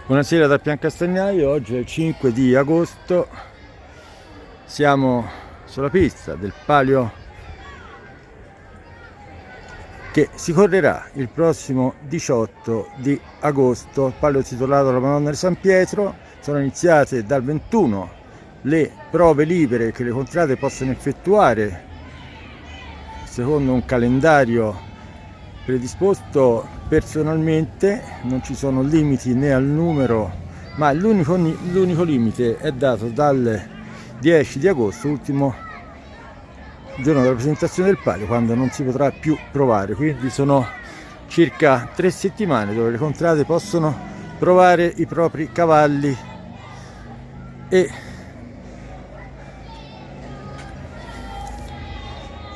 Buonasera da Piancastagnaio, oggi è il 5 di agosto, siamo sulla pista del Palio che si correrà il prossimo 18 di agosto, il Palio titolato alla Madonna di San Pietro. Sono iniziate dal 21 le prove libere che le contrade possono effettuare secondo un calendario predisposto personalmente. Non ci sono limiti né al numero, ma l'unico limite è dato dal 10 di agosto, ultimo giorno della presentazione del palio, quando non si potrà più provare. Quindi sono circa 3 settimane dove le contrade possono provare i propri cavalli e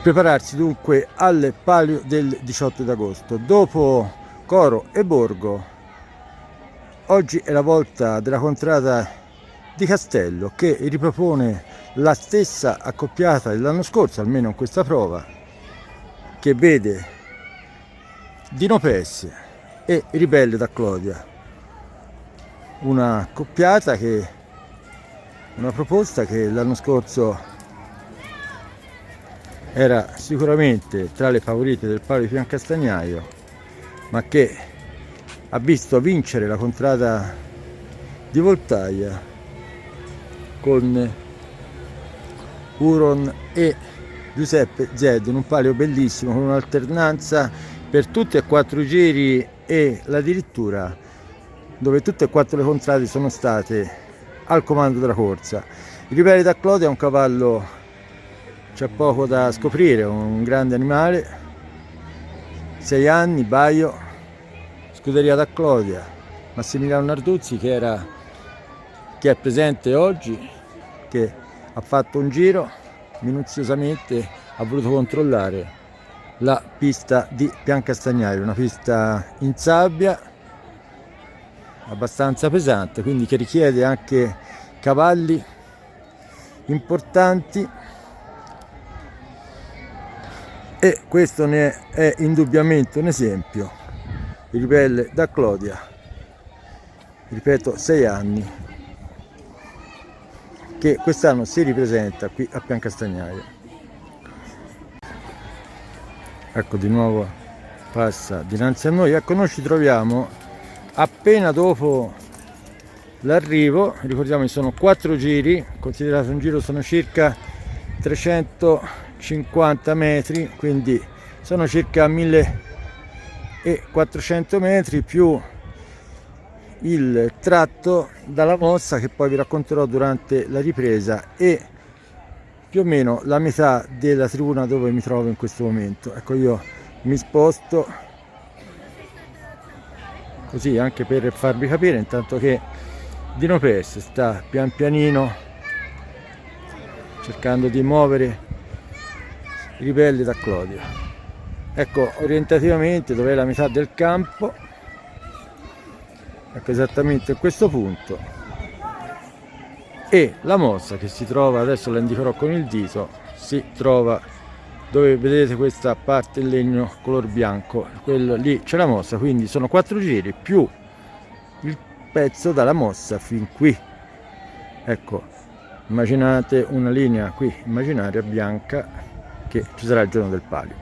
prepararsi dunque al palio del 18 d'agosto. Dopo Coro e Borgo, oggi è la volta della contrada di Castello, che ripropone la stessa accoppiata dell'anno scorso, almeno in questa prova, che vede Dino Pes e Ribelle da Clodia. Una proposta che l'anno scorso era sicuramente tra le favorite del Palio di Piancastagnaio, ma che ha visto vincere la contrada di Voltaia con Huron e Giuseppe Zed, in un palio bellissimo con un'alternanza per tutti e 4 i giri, e addirittura dove tutte e 4 le contrade sono state al comando della corsa. Il Ribelle da Clodia è un cavallo, c'è poco da scoprire, un grande animale, 6 anni, Baio, scuderia da Clodia, Massimiliano Narduzzi che è presente oggi, che ha fatto un giro minuziosamente, ha voluto controllare la pista di Piancastagnaio, una pista in sabbia abbastanza pesante, quindi che richiede anche cavalli importanti, e questo ne è indubbiamente un esempio. Il Ribelle da Clodia, ripeto, 6 anni, che quest'anno si ripresenta qui a Piancastagnaio. Ecco, di nuovo passa dinanzi a noi. Ecco, noi ci troviamo appena dopo l'arrivo. Ricordiamo che sono 4 giri, considerato un giro sono circa 350 metri, quindi sono circa 1400 metri più il tratto dalla mossa, che poi vi racconterò durante la ripresa, e più o meno la metà della tribuna dove mi trovo in questo momento. Ecco, io mi sposto così anche per farvi capire, intanto che Dino Pes sta pian pianino cercando di muovere i Ribelle da Clodia. Ecco orientativamente dov'è la metà del campo, ecco esattamente a questo punto, e la mossa che si trova, adesso la indicherò con il dito, si trova dove vedete questa parte in legno color bianco, quello lì c'è la mossa. Quindi sono 4 giri più il pezzo dalla mossa fin qui. Ecco, immaginate una linea qui immaginaria bianca, che ci sarà il giorno del palio.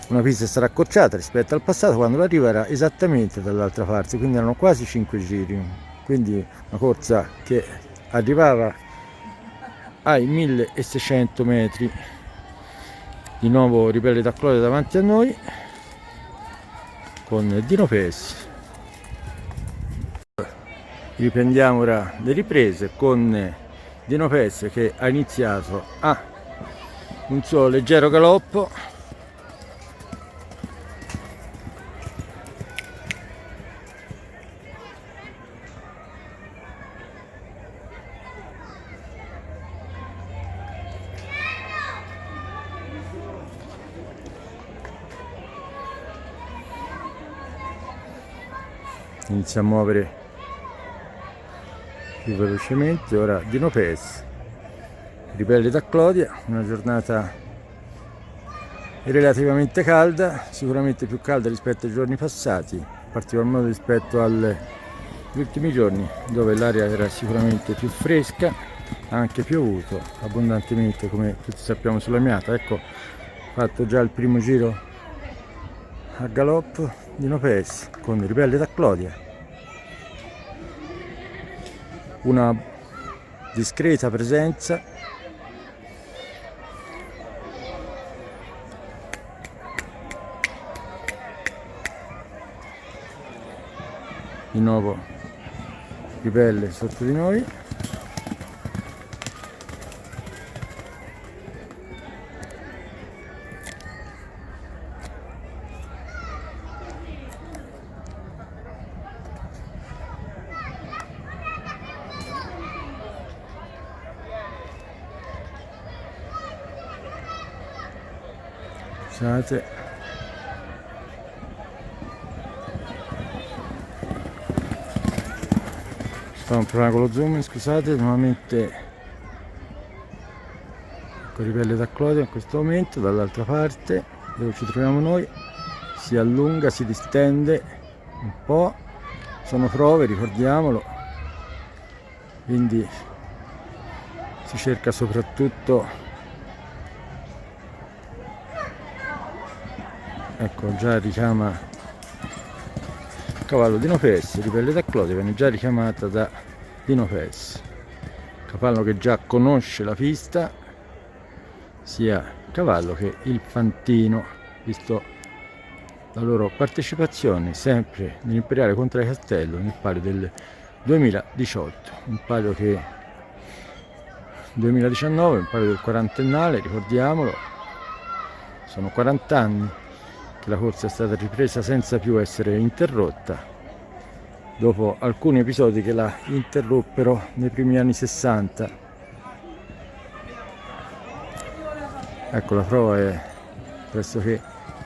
Una pista sarà accorciata rispetto al passato, quando l'arrivo era esattamente dall'altra parte, quindi erano quasi 5 giri, quindi una corsa che arrivava ai 1600 metri. Di nuovo Ribelle da Clodia davanti a noi con Dino Pes. Riprendiamo ora le riprese con Dino Pes che ha iniziato a un suo leggero galoppo. Inizia a muovere più velocemente ora Dino Pes. Ribelle da Clodia, una giornata relativamente calda, sicuramente più calda rispetto ai giorni passati, in particolar modo rispetto al gli ultimi giorni, dove l'aria era sicuramente più fresca, ha anche piovuto abbondantemente, come tutti sappiamo, sulla Miata. Ecco, fatto già il primo giro a galoppo di Nopes con Ribelle da Clodia, una discreta presenza. Di nuovo Ribelle sotto di noi. Scusate, sto un problema con lo zoom, scusate. Nuovamente con Ribelle da Clodia in questo momento, dall'altra parte dove ci troviamo noi, si allunga, si distende un po', sono prove, ricordiamolo, quindi si cerca soprattutto, ecco, già richiama il cavallo di Nopes. Ribelle da Clodia viene già richiamata da di Nopes, cavallo che già conosce la pista, sia il cavallo che il fantino, visto la loro partecipazione sempre nell'Imperiale Contrai Castello nel palio del 2018, un palio che 2019, un palio del quarantennale, ricordiamolo, sono 40 anni che la corsa è stata ripresa senza più essere interrotta, dopo alcuni episodi che la interruppero nei primi anni 60. Ecco, la prova è pressoché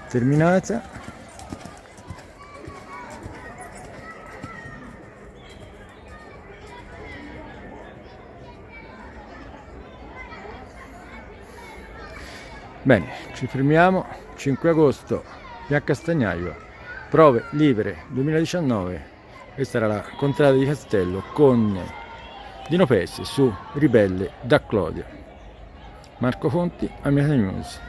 terminata. Bene, ci fermiamo. 5 agosto, Biancastagnaio, prove libere 2019. Questa era la contrada di Castello con di Nopes su Ribelle da Clodia. Marco Fonti, Amiata News.